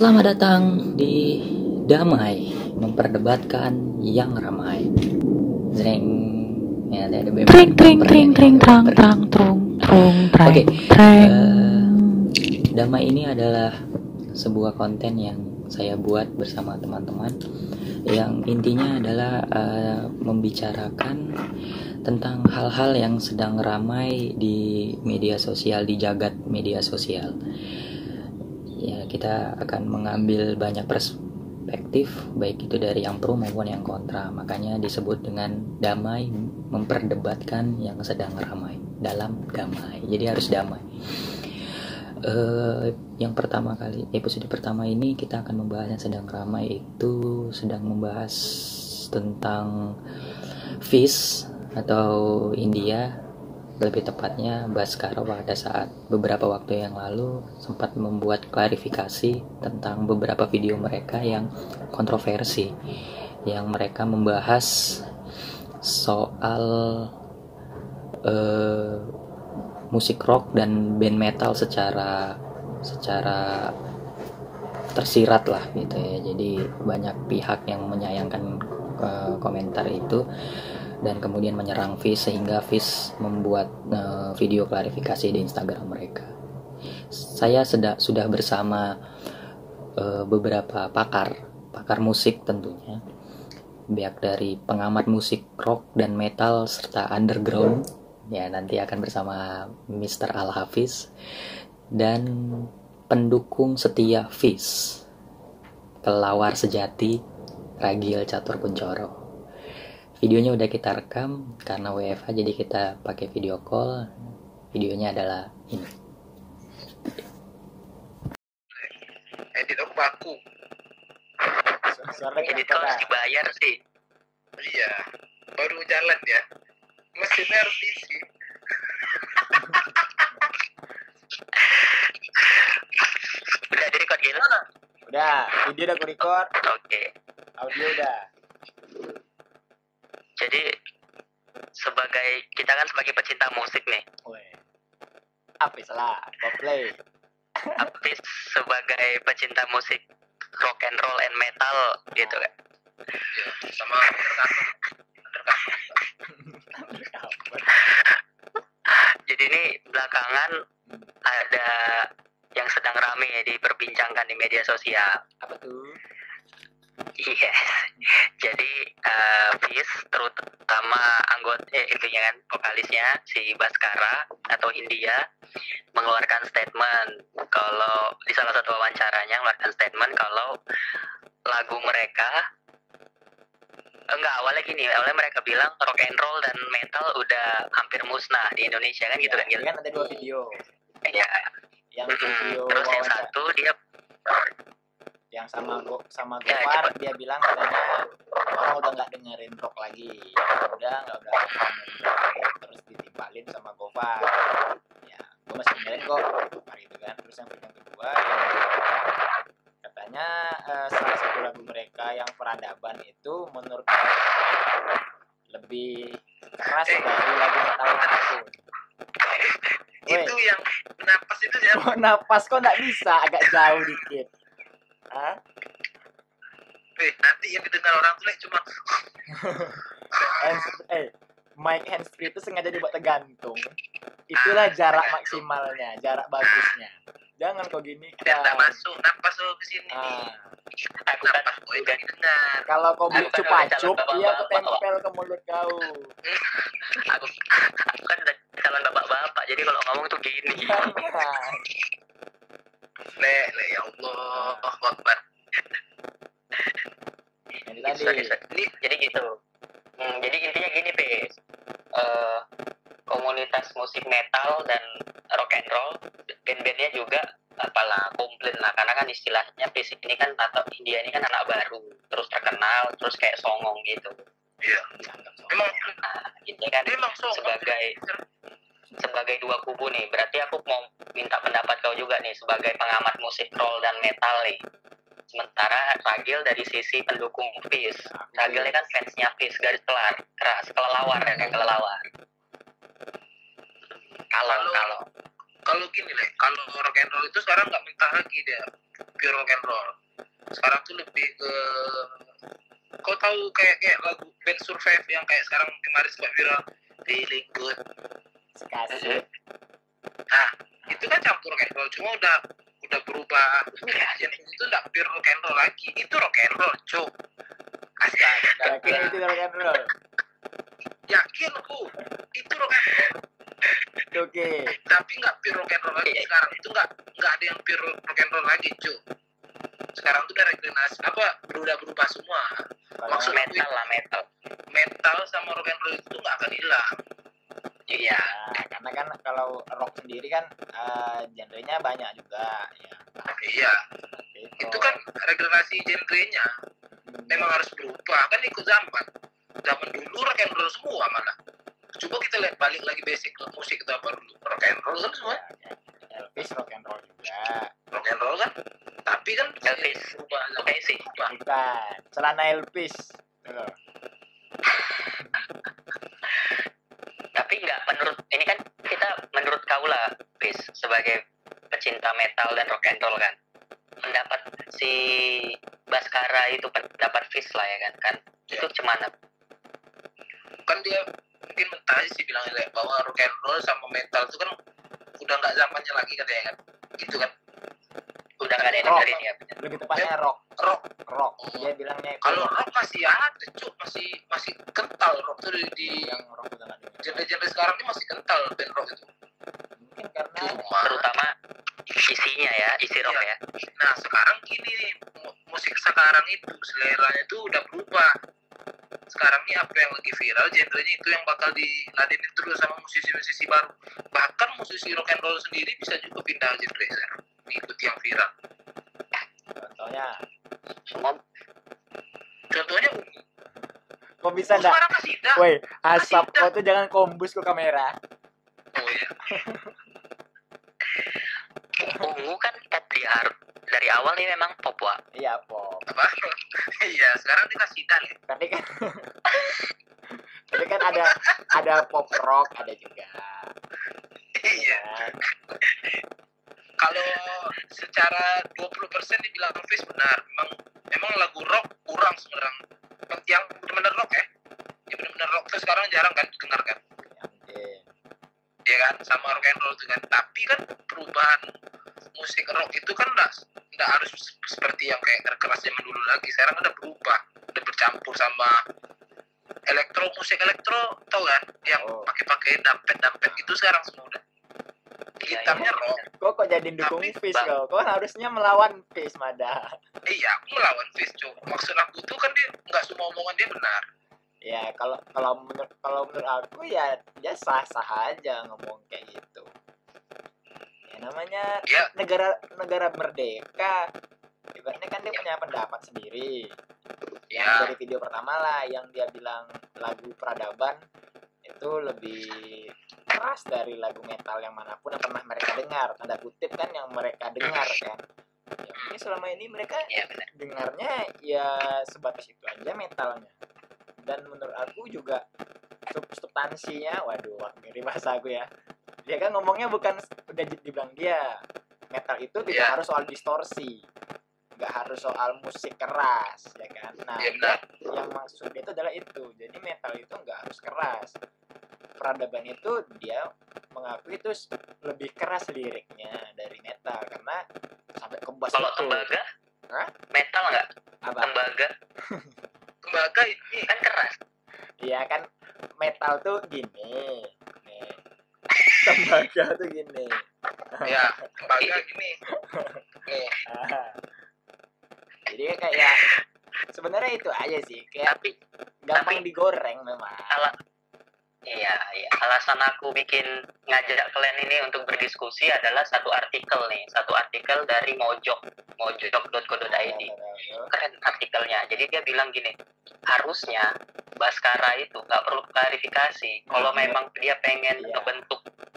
Selamat datang di Damai, memperdebatkan yang ramai. Zreng. Ya, ada Tring tring tring tring trang trang trung trung Oke. treng. Damai ini adalah sebuah konten yang saya buat bersama teman-teman, yang intinya adalah membicarakan tentang hal-hal yang sedang ramai di media sosial, di jagat media sosial. Ya, kita akan mengambil banyak perspektif, baik itu dari yang pro maupun yang kontra. Makanya disebut dengan damai, memperdebatkan yang sedang ramai dalam damai. Jadi harus damai. Yang pertama kali, episode pertama ini kita akan membahas yang sedang ramai, itu sedang membahas tentang Fish atau India, lebih tepatnya Baskara. Pada saat beberapa waktu yang lalu sempat membuat klarifikasi tentang beberapa video mereka yang kontroversi, yang mereka membahas soal musik rock dan band metal secara tersirat lah gitu ya. Jadi banyak pihak yang menyayangkan komentar itu dan kemudian menyerang Fish, sehingga Fish membuat video klarifikasi di Instagram mereka. Saya sudah bersama beberapa pakar musik tentunya, baik dari pengamat musik rock dan metal serta underground. Ya, nanti akan bersama Mr. Al Hafiz dan pendukung setia Fish, kelawar sejati Ragil Catur Kuncoro. Videonya udah kita rekam karena WFH, jadi kita pakai video call. Videonya adalah ini. Edit aku baku. Suara Edit kau harus dibayar sih. Iya, baru jalan ya. Mesinnya harus diisi. Udah direkod gitu? Udah, video udah aku record, Oke. audio udah. Jadi kita kan sebagai pecinta musik nih. Weh. Apa salah? Play. Tapi sebagai pecinta musik rock and roll and metal gitu kan. Iya, sama undercover. Jadi ini belakangan ada yang sedang rame diperbincangkan di media sosial. Apa tuh? Yes. Jadi Fish, terutama anggota itunya kan, vokalisnya si Baskara atau India, mengeluarkan statement kalau di salah satu wawancaranya mengeluarkan statement kalau lagu mereka awalnya mereka bilang rock and roll dan metal udah hampir musnah di Indonesia kan, gitu kan gitu. Kan ada dua video. Ya. Yang video Terus yang wawancara- satu dia yang sama Ya, Gopar, cepet. dia bilang katanya orang udah nggak dengerin rock lagi, udah dengerin rock lagi. Terus ditimpalin sama Gopar. Ya, gue masih dengerin kok Gopar itu kan. Terus yang kedua yang katanya salah satu lagu mereka yang peradaban itu menurut mereka lebih keras dari lagu metal manapun. Woi. Itu yang napas itu ya. Oh, napas kok nggak bisa, agak jauh dikit. Hah? Nanti yang didengar orang tuh cuma Mic handsfree itu sengaja dibuat tergantung. Itulah jarak maksimalnya, jarak bagusnya. Jangan kok gini biar kan. tak masuk napas lo ke sini. aku kan Napas gue yang didengar. Kalau kau beli Aku kan cupa-cup, udah iya aku bapak-bapak. tempel ke mulut kau. aku kan udah calon bapak-bapak, jadi kalau ngomong tuh gini. Jangan. Le ya Allah, Akbar. Ini tadi. Ini Jadi gitu. Jadi intinya gini, Pes. Komunitas musik metal dan rock and roll, band-bandnya juga apalah komplain lah, karena kan istilahnya Fish ini kan atau India ini kan anak baru, terus terkenal, terus kayak songong gitu. iya. Emang Ini kan dia emang songong. sebagai dua kubu nih. Berarti aku mau minta pendapat kau juga nih sebagai pengamat musik roll dan metal nih. Sementara Ragil dari sisi pendukung Fish. Ragil ini kan fansnya Fish, garis keras, kelelawar ya, kayak kelelawar. Kalau Kalau gini Le, kalau rock and roll itu sekarang nggak minta lagi dia pure rock and roll. Sekarang tuh lebih ke, kau tahu kayak lagu band Survive yang kayak sekarang kemarin sempat viral, Feeling Good. Kasih. Nah, itu kan campur rock and roll, cuma udah berubah. Yang itu nggak pure rock and roll lagi, itu rock and roll, cuk. Astaga. Yakin itu rock and roll. Yakin aku, itu rock and roll. Oke. Tapi nggak pure rock and roll lagi sekarang. Itu nggak ada yang pure rock and roll lagi, cuk. Sekarang tuh udah regenerasi, udah berubah semua. Kalau Maksud aku, Metal lah, metal. metal sama rock and roll itu nggak akan hilang. Iya. Nah, karena kan kalau rock sendiri kan genrenya banyak juga ya. Iya, Seperti itu kan regenerasi genrenya memang harus berubah, kan ikut zaman. Zaman dulu rock and roll semua malah. Coba kita lihat balik lagi basic musik itu apa dulu, rock and roll kan semua. Ya, Elvis rock and roll juga. Rock and roll kan, tapi kan Elvis. berubah zaman. Oke sih. Berubah. Bukan. Celana Elvis. Tuh. Tapi nggak menurut ini kan kita menurut kau lah, Chris, sebagai pecinta metal dan rock and roll kan, pendapat si Baskara itu pendapat Fis lah ya kan itu gimana? Kan dia mungkin mentah sih bilangnya bahwa rock and roll sama metal itu kan udah nggak zamannya lagi katanya kan, gitu kan. Udah nggak ada yang Rock. dengerin ya? Lebih tepatnya rock. Rock. Dia bilangnya itu Kalau rock. rock masih ada, cuk, masih kental rock tuh di Yang rock udah nggak dengar. genre-genre sekarang ini masih kental band rock itu. Mungkin karena Cuma, Terutama isinya ya, isi rock ya. nah sekarang gini nih, musik sekarang itu seleranya itu udah berubah. Sekarang nih apa yang lagi viral, genrenya itu yang bakal diladenin terus sama musisi-musisi baru. Bahkan musisi rock and roll sendiri bisa juga pindah genre sekarang, mengikuti yang viral. contohnya Semua Contohnya Ungu. kok bisa enggak? Suara Kasida. Woi, asap Kasida. kau tuh jangan kombus ke kamera. Oh iya. Ungu kan pop dari awal nih memang pop wah. Iya, pop. Apa? Iya, sekarang dia Kasida nih. Tapi kan Tapi kan ada pop rock ada juga. Iya. Kan? Kalau secara 20% dibilang Fis benar, memang lagu rock kurang sekarang. Yang benar-benar rock ya, yang benar-benar rock tuh sekarang jarang kan didengar kan, Ya, mungkin. ya kan, sama rock and roll itu kan. Tapi kan perubahan musik rock itu kan nggak harus seperti yang kayak keras zaman dulu lagi. Sekarang udah berubah, udah bercampur sama musik elektro, tau kan, yang Oh. pakai dampet itu sekarang semua udah. Gitarnya rock. Kok jadi dukung Tapi, Fish kau? Kau harusnya melawan Fish, Mada. Iya, aku melawan Fis, Cuk. Maksud aku tuh kan dia nggak semua omongan dia benar. Ya, kalau menurut aku ya dia sah-sah aja ngomong kayak gitu. Ya namanya Ya, negara merdeka. Ibaratnya kan dia punya pendapat sendiri. Yang ya. dari video pertama lah yang dia bilang lagu peradaban itu lebih keras dari lagu metal yang manapun yang pernah mereka dengar, tanda kutip kan yang mereka dengar kan. Ya mungkin selama ini mereka Iya benar. dengarnya ya sebatas itu aja metalnya. Dan menurut aku juga substansinya, waduh mirip bahasa aku ya. Dia kan ngomongnya bukan udah dibilang dia metal itu tidak Iya. harus soal distorsi, nggak harus soal musik keras ya kan. Nah Iya, benar. yang maksudnya itu adalah itu, jadi metal itu nggak harus keras. Peradaban itu dia mengakui itu lebih keras liriknya dari metal karena sampai ke bass Kalau itu. tembaga, Hah? metal nggak? Apa? Tembaga Tembaga ini kan keras. Iya kan metal tuh gini nih. Tembaga tuh gini. ya, tembaga gini. Nih, Ah. Jadi kayak sebenarnya itu aja sih, kayak Tapi gampang digoreng memang. iya, alasan aku bikin ngajak kalian ini untuk berdiskusi adalah satu artikel dari mojok.co.id. Keren artikelnya. Jadi dia bilang gini, harusnya Baskara itu nggak perlu klarifikasi. Kalau memang dia pengen Iya.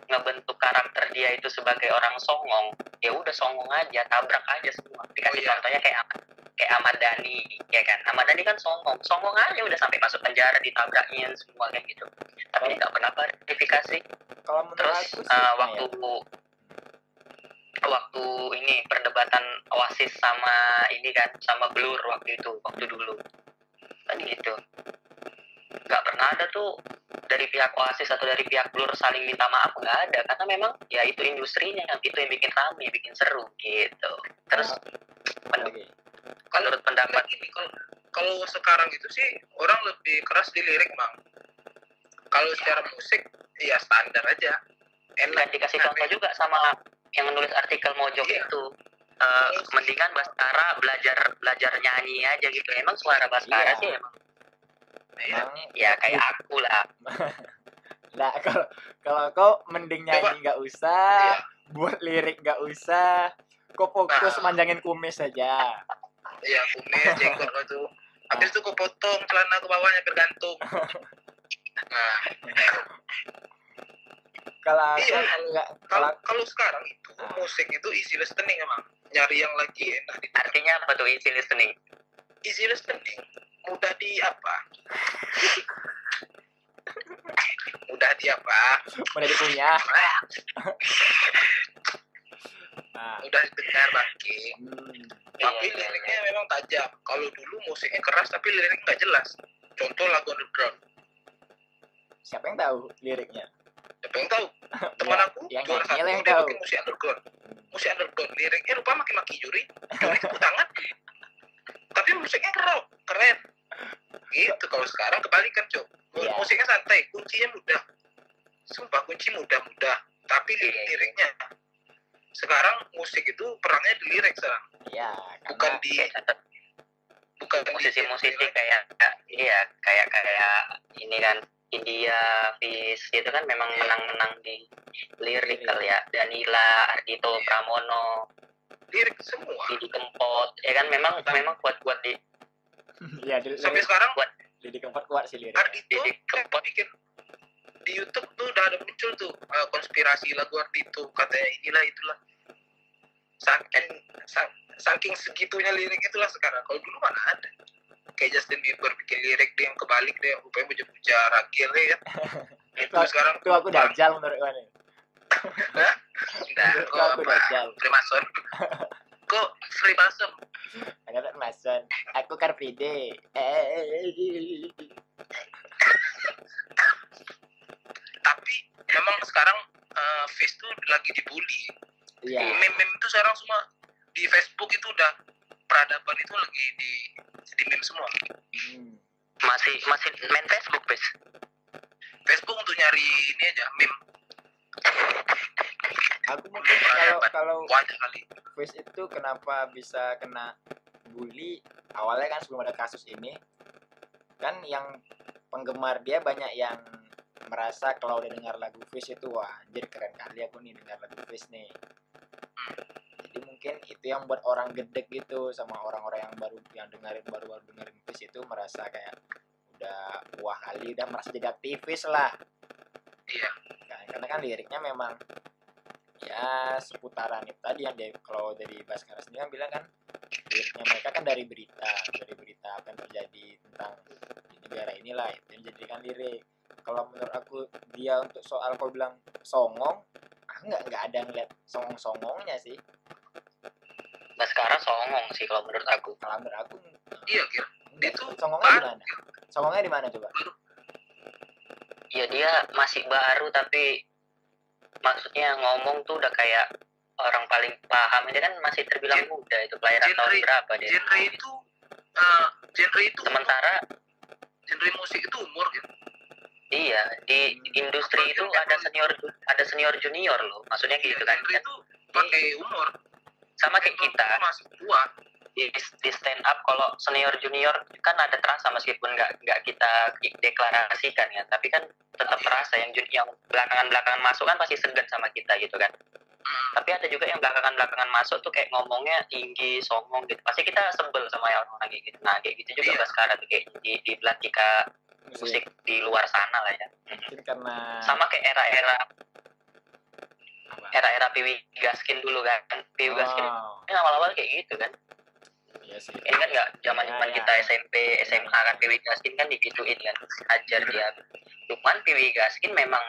ngebentuk karakter dia itu sebagai orang songong, ya udah songong aja, tabrak aja semua. Dikasih Oh, iya. contohnya kayak Ahmad Dhani, ya kan? Ahmad Dhani kan songong aja udah sampai masuk penjara, ditabrakin semua kayak gitu. Tapi nggak pernah klarifikasi. Kalau menurut Terus aku sih, waktu waktu ini perdebatan Oasis sama ini kan, sama Blur waktu dulu kan gitu. Nggak pernah ada tuh dari pihak Oasis atau dari pihak Blur saling minta maaf, nggak ada, karena memang ya itu industrinya, itu yang bikin rame, bikin seru gitu. Terus menurut pendapat ini kalau sekarang itu sih orang lebih keras di lirik, Bang. Kalau secara musik ya standar aja. Dan dikasih contoh juga sama yang nulis artikel Mojok itu, mendingan Baskara belajar nyanyi aja gitu. Emang suara Baskara sih emang ya kayak aku lah. Nah, kalau kau mending nyanyi nggak usah, buat lirik nggak usah, kau fokus manjangin kumis saja. Iya, kumis, jenggot itu. Habis itu kau potong celana ke bawahnya bergantung. Nah, kalau sekarang itu musik itu easy listening emang, nyari yang lagi enak. Artinya apa tuh easy listening? Easy listening, mudah di apa? Mudah dipunya. Mudah didengar, Bangki. Tapi liriknya memang tajam. Kalau dulu musiknya keras tapi liriknya nggak jelas. Contoh lagu Underground. Siapa yang tahu liriknya? Siapa yang tahu? Teman aku juara satu dia pakai musik underground. Musik underground liriknya lupa maki-maki juri tepuk tangan. Tapi musiknya keren. Gitu. Kalau sekarang kebalikan, Cok. Musiknya santai, kuncinya mudah. Sumpah kunci mudah. Tapi liriknya sekarang musik itu perangnya di lirik sekarang. Iya, bukan di musisi-musisi kayak ini kan India, Fis itu kan memang menang di lirik kali ya. Danila, Ardhito Pramono, lirik semua. Didi Kempot, ya kan memang kuat di. Iya, sampai sekarang kuat. Didi Kempot kuat sih lirik. Ardhito bikin di YouTube tuh udah ada muncul tuh konspirasi lagu Ardhito, katanya inilah itulah. Saking segitunya lirik itulah sekarang. Kalau dulu mana ada. Kayak Justin Bieber bikin lirik dia yang kebalik, dia rupanya puja ragil ya kan. Itu sekarang itu aku dajal menurut mana? Hah? Nah, aku dajal. Freemason. Kok Freemason? Ada Freemason. Aku Car Free Day. Tapi memang sekarang Face tuh lagi dibully. Iya. Meme itu sekarang semua di Facebook itu udah peradaban itu lagi di meme semua. Masih main Facebook, Pes? Facebook untuk nyari ini aja meme. Aku mungkin kalau Face itu kenapa bisa kena bully awalnya kan sebelum ada kasus ini kan yang penggemar dia banyak yang merasa kalau udah dengar lagu Face itu wah anjir keren kali aku nih dengar lagu Face nih. Jadi mungkin itu yang buat orang gedek gitu sama orang-orang yang baru dengerin Face itu merasa kayak udah wah kali udah merasa jadi aktivis lah. Iya. Karena kan liriknya memang ya seputaran itu tadi yang kalau dari Baskara sendiri kan bilang kan liriknya mereka kan dari berita apa yang terjadi tentang di negara inilah itu yang dijadikan lirik. Kalau menurut aku dia untuk soal kau bilang songong, aku nggak ada ngeliat songongnya sih. Baskara songong sih kalau menurut aku. Kalau menurut aku iya kira itu songongnya di mana? Songongnya di mana coba? Ya dia masih baru tapi maksudnya ngomong tuh udah kayak orang paling paham. Dia kan masih terbilang muda, itu kelahiran tahun berapa dia? Genre itu sementara genre musik itu umur gitu. Iya, di industri itu ada senior junior loh. Maksudnya gitu kan. Genre itu pakai umur. Sama kayak kita. Masih tua. Di stand up kalau senior junior kan ada terasa meskipun nggak kita deklarasikan ya, tapi kan tetap terasa yang belakangan masuk kan pasti segan sama kita gitu kan. Tapi ada juga yang belakangan masuk tuh kayak ngomongnya tinggi, songong gitu. Pasti kita sebel sama orang kayak gitu. Nah kayak gitu juga sekarang tuh kayak di belantika musik di luar sana lah ya. Mungkin karena sama kayak era Piwi Gaskin dulu kan. Piwi Gaskin ini awal-awal kayak gitu kan. Iya sih. Ini kan nggak zaman kita SMP SMA kan Piwi Gaskin kan digituin kan, ajar dia. Cuman Piwi Gaskin memang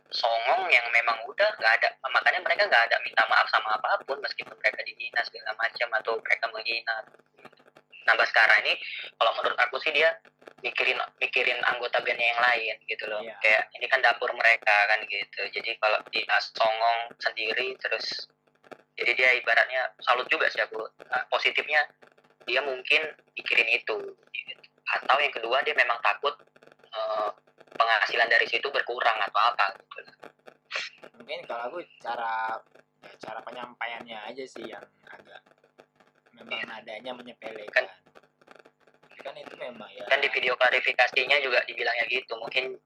songong yang memang udah nggak ada, makanya mereka nggak ada minta maaf sama apapun meskipun mereka dihina segala macam atau mereka menghina. Nah Baskara ini kalau menurut aku sih dia mikirin anggota bandnya yang lain gitu loh. Iya. Kayak ini kan dapur mereka kan gitu. Jadi kalau dia songong sendiri terus, jadi dia ibaratnya salut juga sih aku. Positifnya dia mungkin mikirin itu gitu. Atau yang kedua dia memang takut penghasilan dari situ berkurang atau apa gitu. Mungkin kalau aku cara penyampaiannya aja sih yang agak memang nadanya menyepelekan. Kan itu memang ya. Kan di video klarifikasinya juga dibilangnya gitu, mungkin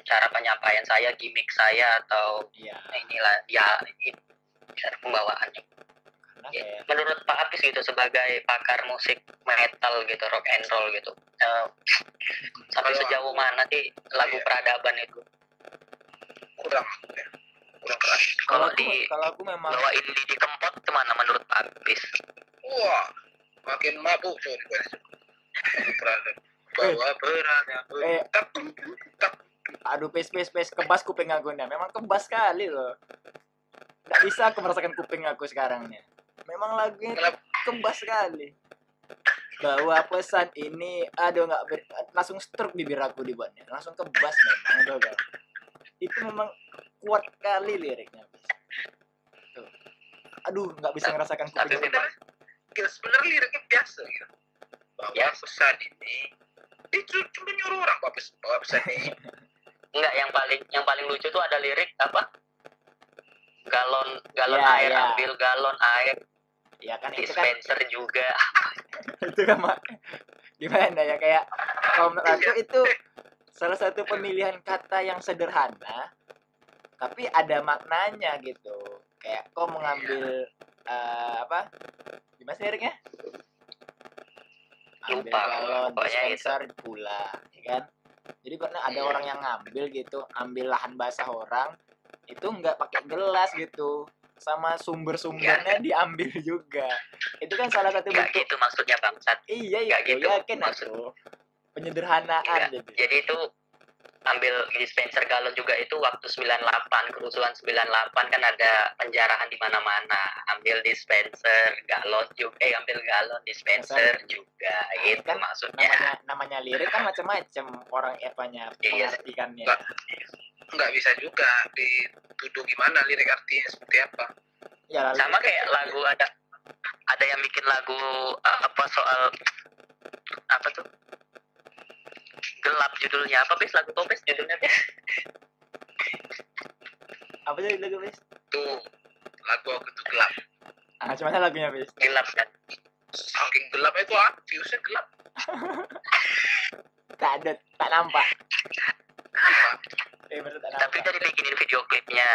cara penyampaian saya, gimmick saya atau Iya. inilah ya cara pembawaannya. Karena Ya, kayak menurut Pak Apis gitu sebagai pakar musik metal gitu, rock and roll gitu, sampai Kalau sejauh mana sih lagu iya. peradaban itu? kurang keras. Kalau kalau aku memang bawain di Kempot kemana menurut Pak Apis? Wah, makin mabuk coy di mana coy. Bawa peradaban. Tak tak. aduh pes kebas kuping aku nih. Memang kebas sekali loh. Nggak bisa aku merasakan kuping aku sekarang nih. Memang lagunya itu Kenapa? kebas sekali. Bawa pesan ini, aduh langsung stroke bibir aku dibuatnya. Langsung kebas memang tuh kan. Itu memang kuat kali liriknya. Tuh. Aduh, nggak bisa ngerasakan Tapi kuping. Sebenarnya liriknya biasa gitu. Bawa Ya. pesan ini. Itu cuma nyuruh orang bawa pesan ini. Enggak, yang paling lucu tuh ada lirik apa? Galon Ya, air, ya. ambil galon air, Ya kan itu kan dispenser juga. itu kan gimana ya, kayak kalau menurut aku itu salah satu pemilihan kata yang sederhana tapi ada maknanya gitu. Kayak kau mengambil apa gimana sih liriknya, ambil Lupa, galon pokoknya dispenser pula, ya kan. Jadi karena ada orang yang ngambil gitu, ambil lahan basah orang itu nggak pakai gelas gitu, sama sumber-sumbernya diambil juga. Itu kan salah satu Enggak bentuk. gitu maksudnya bangsat. Iya Nggak itu gitu yakin maksud. aku. Penyederhanaan Enggak. jadi. Jadi itu ambil dispenser galon juga itu waktu 98, kerusuhan 98 kan ada penjarahan di mana-mana. Ambil dispenser galon juga, ambil galon dispenser juga. Itu Kan maksudnya. namanya lirik kan macam-macam orang Evanya Iya. mengartikannya. Nggak bisa juga dituduh gimana lirik artinya seperti apa. Ya lalu Sama kayak lagu ada yang bikin lagu apa soal apa tuh? Gelap judulnya apa bis lagu Topes judulnya bis? apa sih lagu bis? Tuh lagu aku tuh gelap. Gimana lagunya bis? Gelap kan? Saking gelap itu fuse-nya gelap. Tak nampak. Apa? Bener tak Tapi nampak. dari bikinin video klipnya.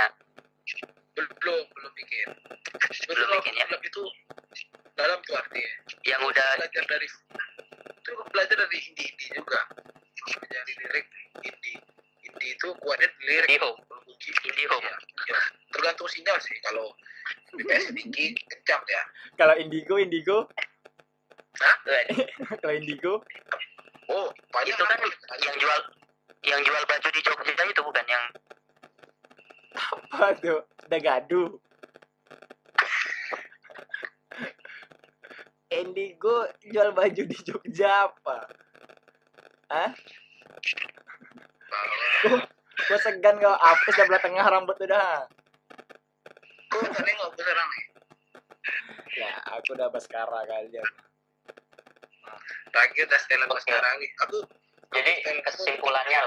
Belum bikin. Belum bikin ya? Gelap itu dalam tuh artinya. Yang udah belajar dari indie juga. Belajar lirik indie itu kuatnya di lirik. IndiHome. Kalau kunci IndiHome. ya. Tergantung sinyal sih. Kalau BPS tinggi kencang ya. Kalau Indigo Hah? kalau Indigo Oh banyak Itu kan banyak. yang jual baju di Jogja itu bukan yang apa tuh? Udah gaduh. Indigo jual baju di Jogja apa? Hah? Gue segan kalau apes sebelah tengah rambut udah. Kok nggak nengok ke sekarang nih? Ya, aku udah Baskara kali ya. Terakhir udah setelan sekarang nih. Aku jadi kesimpulannya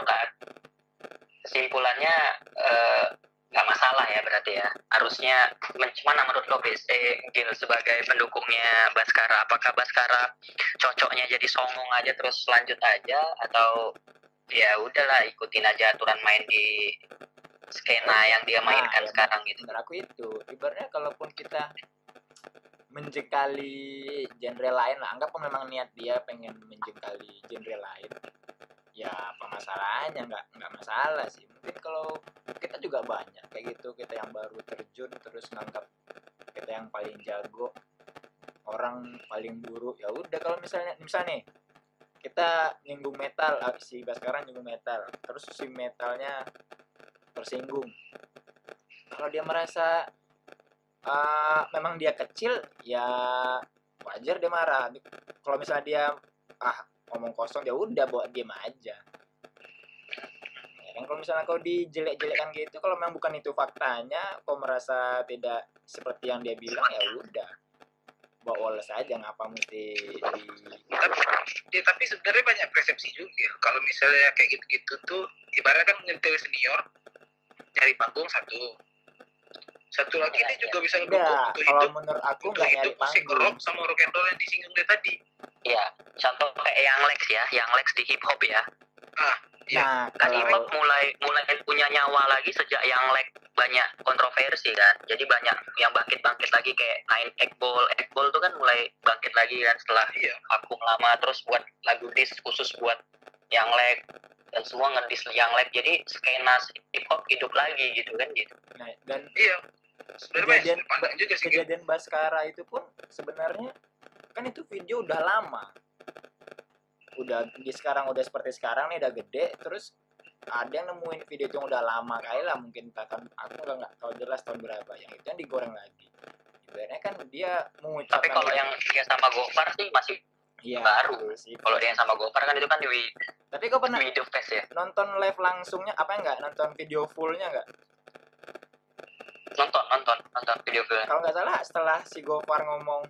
nggak masalah ya berarti ya. Harusnya mana menurut lo bis Gil sebagai pendukungnya Baskara, apakah Baskara cocoknya jadi songong aja terus lanjut aja atau ya udahlah ikutin aja aturan main di skena yang dia mainkan ya, sekarang gitu. Menurut aku itu ibaratnya kalaupun kita menjengkali genre lain lah, anggap memang niat dia pengen menjengkali genre lain, ya apa masalahnya, nggak masalah sih. Mungkin kalau kita juga banyak kayak gitu, kita yang baru terjun terus nganggap kita yang paling jago, orang paling buruk. Ya udah, kalau misalnya nih kita nyinggung metal, si Baskara nyinggung metal, terus si metalnya tersinggung. Kalau dia merasa memang dia kecil, ya wajar dia marah. Kalau misalnya dia ngomong kosong, ya udah bawa diem aja. Ya kan, kalau misalnya kau dijelek-jelekkan gitu, kalau memang bukan itu faktanya, kau merasa tidak seperti yang dia bilang, ya udah bawa oles aja, ngapa mesti tapi sebenarnya banyak persepsi juga. Kalau misalnya kayak gitu-gitu tuh ibaratnya kan nyentil senior nyari panggung satu lagi dia juga bisa ngedukung untuk kalau hidup. menurut aku Untuk nggak nyari hidup musik panggung. rock sama rock and roll yang disinggung dia tadi. Iya, contoh kayak yang Lex ya, yang Lex di hip hop ya. Nah, Kan hip hop kalau mulai punya nyawa lagi sejak yang Lex banyak kontroversi kan. Jadi banyak yang bangkit lagi kayak Nine Eggball tuh kan mulai bangkit lagi kan setelah vakum lama, terus buat lagu diss khusus buat yang Lex dan semua ngedis yang Lex. Jadi skena hip hop hidup lagi gitu kan gitu. nah, dan sebenarnya pandang juga sih. Kejadian Baskara itu pun sebenarnya kan itu video udah lama. Sekarang udah seperti sekarang nih, udah gede, terus ada yang nemuin video itu yang udah lama kali lah, mungkin tahun, aku nggak tahu jelas tahun berapa, yang itu yang digoreng lagi. Ibaratnya kan dia mengucapkan. Tapi kalau yang dia sama Gofar sih masih baru sih. Kalau dia yang sama Gofar kan itu kan di Tapi kau pernah video fest ya? Nonton live langsungnya apa enggak? Nonton video fullnya enggak? Nonton video fullnya. Kalau nggak salah setelah si Gofar ngomong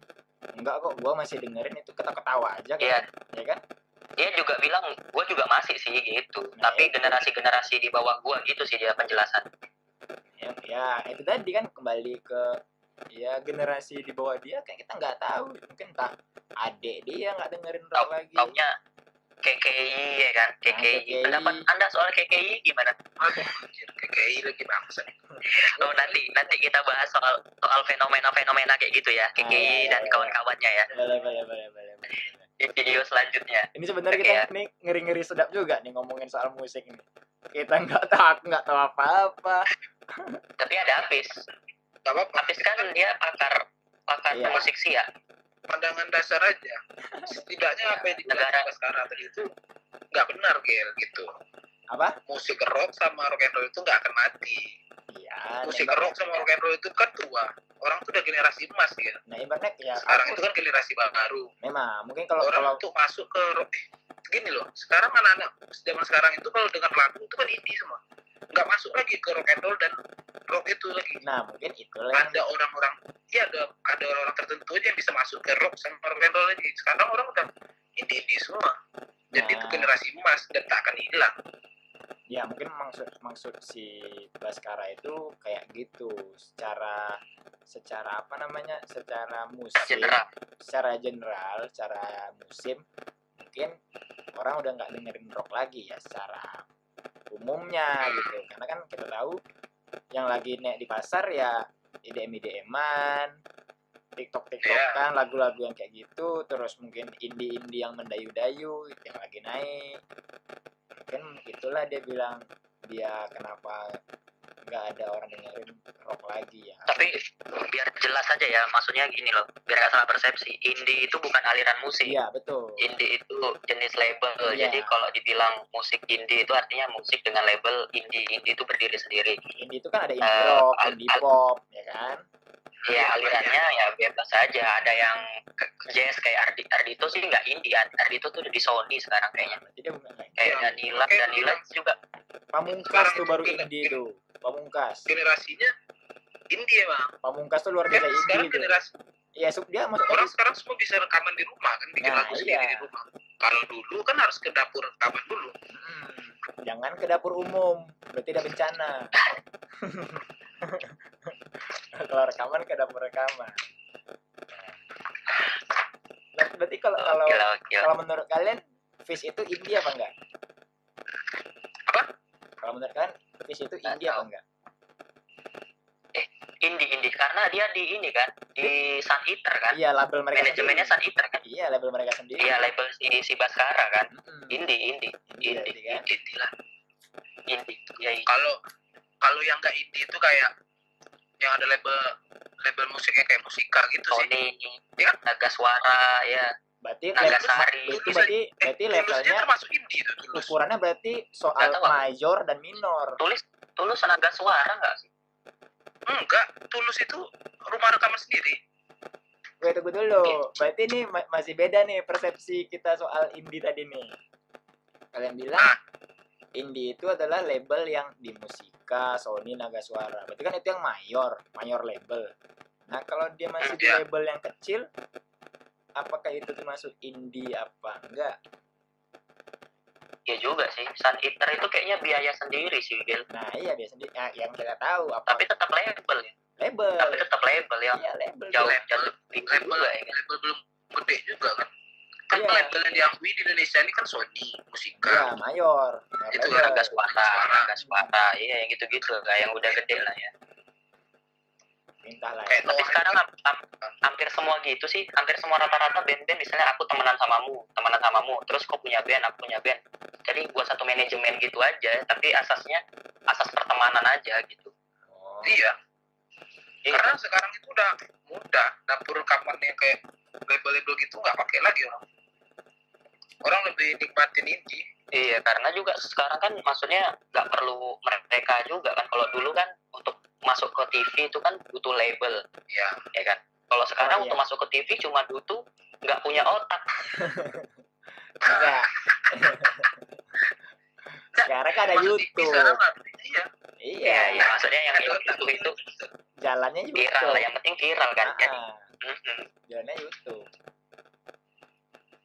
enggak kok, gua masih dengerin itu, ketawa aja kan. Iya kan? Dia juga bilang, gue juga masih sih gitu. Nah, tapi generasi di bawah gue gitu sih dia penjelasan. Ya itu tadi kan kembali ke generasi di bawah dia, kayak kita nggak tahu, mungkin entah adik dia nggak dengerin rock lagi. Taunya KKI ya kan, KKI. Pendapat Anda soal KKI gimana? KKI lagi bangsa. Oh nanti kita bahas soal fenomena kayak gitu ya, KKI dan kawan-kawannya ya. Boleh. Di video selanjutnya. Ini sebenarnya kita nih ngeri-ngeri sedap juga nih ngomongin soal musik nih. Kita nggak tahu apa-apa. Tapi ada Apis. Apis kan dia pakar musik sih ya. Pandangan dasar aja. Setidaknya apa yang dibilang sekarang tadi itu nggak benar, Gel, gitu. Apa? Musik rock sama rock and roll itu nggak akan mati. Iya. Musik rock sama rock and roll itu kan tua. Orang tuh udah generasi emas ya. Nah ibaratnya ya. Sekarang itu kan generasi baru. Memang mungkin kalau untuk masuk ke rock, gini loh. Sekarang anak-anak zaman sekarang itu kalau dengar lagu itu kan indie semua. Nggak masuk lagi ke rock and roll dan rock itu lagi. Nah mungkin itulah. Ada orang-orang, ada orang tertentu aja yang bisa masuk ke rock sama rock and roll lagi. Sekarang orang udah indie semua. Jadi itu generasi emas dan tak akan hilang. Ya mungkin maksud si Baskara itu kayak gitu, secara apa namanya, secara musik, secara general, secara musim, mungkin orang udah nggak dengerin rock lagi ya secara umumnya gitu, karena kan kita tahu yang lagi naik di pasar ya IDM-an, TikTok-kan, lagu-lagu yang kayak gitu, terus mungkin indie yang mendayu-dayu yang lagi naik. Mungkin itulah dia bilang dia kenapa nggak ada orang dengerin rock lagi ya. Tapi biar jelas aja ya, maksudnya gini loh, biar nggak salah persepsi. Indie itu bukan aliran musik. Iya betul. Indie itu jenis label. Jadi kalau dibilang musik indie itu artinya musik dengan label indie. Indie itu berdiri sendiri. Indie itu kan ada indie rock, indie pop, ya kan? Ya alirannya ya bebas aja. Ada yang jazz kayak Ardito sih nggak indie. Ardito tuh udah di Sony sekarang kayaknya. Kayak Danila juga. Pamungkas tuh baru indie tuh. Pamungkas. Generasinya indie emang. Pamungkas tuh luar biasa indie. Sekarang generasi. Iya, dia orang sekarang semua bisa rekaman di rumah kan, bikin lagu sendiri di rumah. Kalau dulu kan harus ke dapur rekaman dulu. Jangan ke dapur umum, berarti ada bencana. Kalau rekaman ke dapur rekaman. Nah, berarti kalau menurut kalian Fish itu indie apa enggak? Apa? Kalau menurut kalian Fish itu indie apa enggak? Indie karena dia di ini kan, di Sun Eater kan. Iya, label mereka. Manajemennya Sun Eater kan. Iya, label mereka sendiri. Iya, label si Baskara kan. Indie kan? Indie lah. Indie. Ya, kalau yang enggak indie itu kayak yang ada label musiknya kayak Musika gitu Sony, sih. Ya kan? Naga Suara ya. Berarti levelnya levelnya termasuk indie itu. Ukurannya berarti soal major dan minor. Tulis Tulus Naga Suara nggak sih? Enggak, Tulus itu rumah rekaman sendiri. Gue tunggu dulu. Berarti ini masih beda nih persepsi kita soal indie tadi nih. Kalian bilang indie itu adalah label yang di Musika, Sony, Naga Suara. Berarti kan itu yang mayor label. Nah, kalau dia masih di label yang kecil, apakah itu termasuk indie apa enggak? Ya juga sih, Sun Eater itu kayaknya biaya sendiri sih, Gil. Nah, iya dia sendiri. Nah, yang kita tahu apa? Tapi tetap label ya. Tapi tetap label ya. Iya, label. Jauh Label juga ya. label belum gede juga kan. Kan Iya. label yang diakui di Indonesia ini kan Sony, Musika. Iya, mayor. Itu label. Naga Suara, iya yang gitu-gitu lah, yang udah gede lah ya. Minta lah. Kayak Tapi Noah sekarang hampir semua gitu sih, hampir semua rata-rata band-band, misalnya aku temenan samamu, terus kau punya band, aku punya band. Jadi gua satu manajemen gitu aja, tapi asas pertemanan aja gitu. Oh. Iya. Iya. Karena sekarang itu udah mudah, dapur rekaman yang kayak label-label gitu nggak pakai lagi orang. Orang lebih nikmatin indie. Iya, karena juga sekarang kan maksudnya nggak perlu mereka juga kan. Kalau dulu kan untuk masuk ke TV itu kan butuh label, Ya. ya kan. Kalau sekarang Oh, iya. untuk masuk ke TV cuma butuh nggak punya otak. Enggak. Sekarang kan ada Masuk TV YouTube. sekarang nggak- Iya. Iya, Iya, maksudnya yang YouTube itu jalannya viral, YouTube. yang penting viral kan. Jadi, Ah, jalannya YouTube.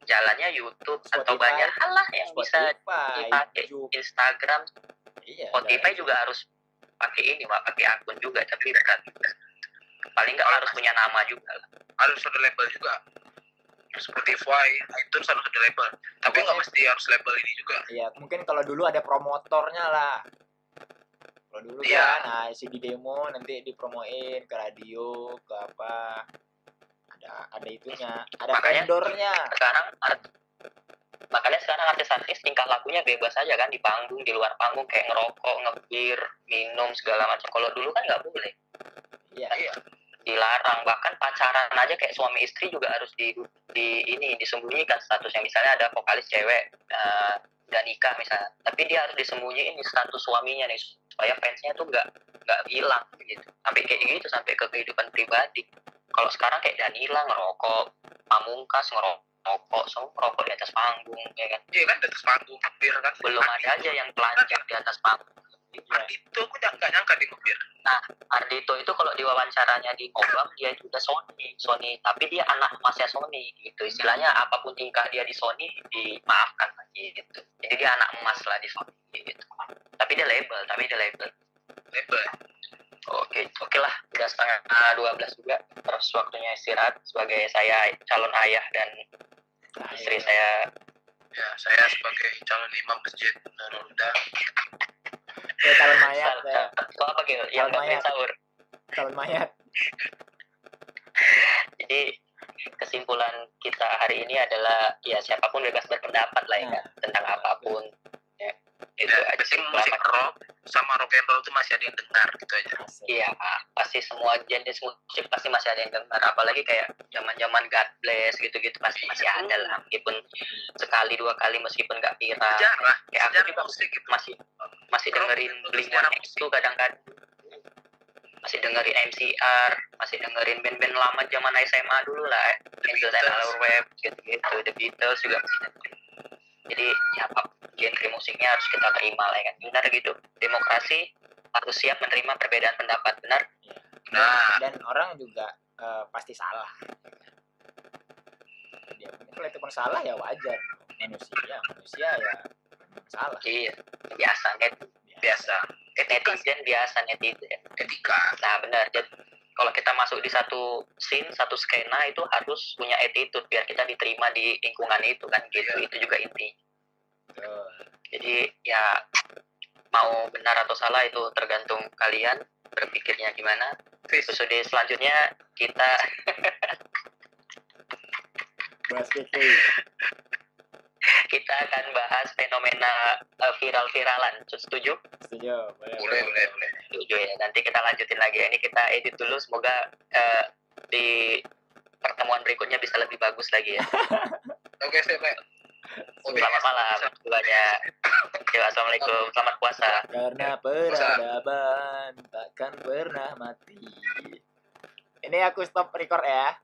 jalannya YouTube atau Spotify. banyak hal lah yang bisa Spotify, dipakai. YouTube. Instagram, Iya. Spotify juga harus pakai ini, Pak, pakai akun juga, tapi berat. Paling nggak harus punya nama juga lah. Harus ada label juga. Spotify, iTunes harus ada label. Tapi nggak mesti harus label ini juga. Iya, mungkin kalau dulu ada promotornya lah. Kalau dulu Iya. kan, nah CD demo nanti dipromoin ke radio, ke apa. Ada itunya, ada Makanya- vendornya. Makanya sekarang artis-artis tingkah lakunya bebas aja kan, di panggung, di luar panggung, kayak ngerokok, ngebir, minum segala macam. Kalau dulu kan nggak boleh, Iya. Iya. dilarang. Bahkan pacaran aja kayak suami istri juga harus disembunyikan statusnya. Misalnya ada vokalis cewek udah nikah misalnya, tapi dia harus disembunyiin di status suaminya nih, supaya fansnya tuh nggak hilang gitu. Sampai kayak gitu, sampai ke kehidupan pribadi. Kalau sekarang kayak Danila ngerokok, Pamungkas ngerokok, semua ngerokok di atas panggung, ya kan. Iya kan di atas panggung ngebir kan. Belum ada aja yang telanjang di atas panggung. Itu aku nggak nyangka di ngebir. Ardito itu kalau diwawancaranya di Obam, dia itu udah Sony, tapi dia anak emasnya Sony gitu. Istilahnya apapun tingkah dia di Sony dimaafkan lagi gitu. Jadi dia anak emas lah di Sony gitu. Tapi dia label. Label. Oke lah, udah 11:30 juga. Terus waktunya istirahat sebagai saya calon ayah dan istri saya. Ya, saya sebagai calon imam masjid Nurul Huda. Kayak calon mayat, ya. Itu apa gitu? Yang nggak Mayat. sahur. Calon mayat. Jadi kesimpulan kita hari ini adalah ya siapapun bebas berpendapat lah ya tentang apapun. Ya, itu Ya, aja sih. penting musik rock sama rock and roll itu masih ada yang dengar gitu aja. Asik. Iya, pasti semua jenis musik pasti masih ada yang dengar. Apalagi kayak zaman-zaman God Bless gitu-gitu pasti masih ada lah. Meskipun sekali dua kali meskipun nggak viral. Sejarah, Kayak aku sejarah juga musik itu. masih dengerin Blink-182 itu kadang-kadang. Masih dengerin MCR, masih dengerin band-band lama zaman SMA dulu lah. Angels and Our Web gitu-gitu, The Beatles juga masih dengerin. Jadi ya genre musiknya harus kita terima lah ya kan. Benar gitu. Demokrasi harus siap menerima perbedaan pendapat, benar? Dan orang juga pasti salah. Dia kalau itu pun salah ya wajar. Manusia ya salah. Iya, biasa Biasa. Etika. netizen. Etika. Nah benar. Jadi kalau kita masuk di satu scene, satu skena itu harus punya attitude biar kita diterima di lingkungan itu kan gitu. Iya. Itu juga inti. Betul. Jadi ya mau benar atau salah itu tergantung kalian berpikirnya gimana. Episode selanjutnya kita Bahas kita akan bahas fenomena viral-viralan. Setuju? Setuju. Boleh. Setuju ya. Nanti kita lanjutin lagi. Ini kita edit dulu. Semoga di pertemuan berikutnya bisa lebih bagus lagi ya. Oke, saya Selamat malam. Semuanya. Ya, assalamualaikum, selamat puasa. Karena peradaban takkan pernah mati. Ini aku stop record ya.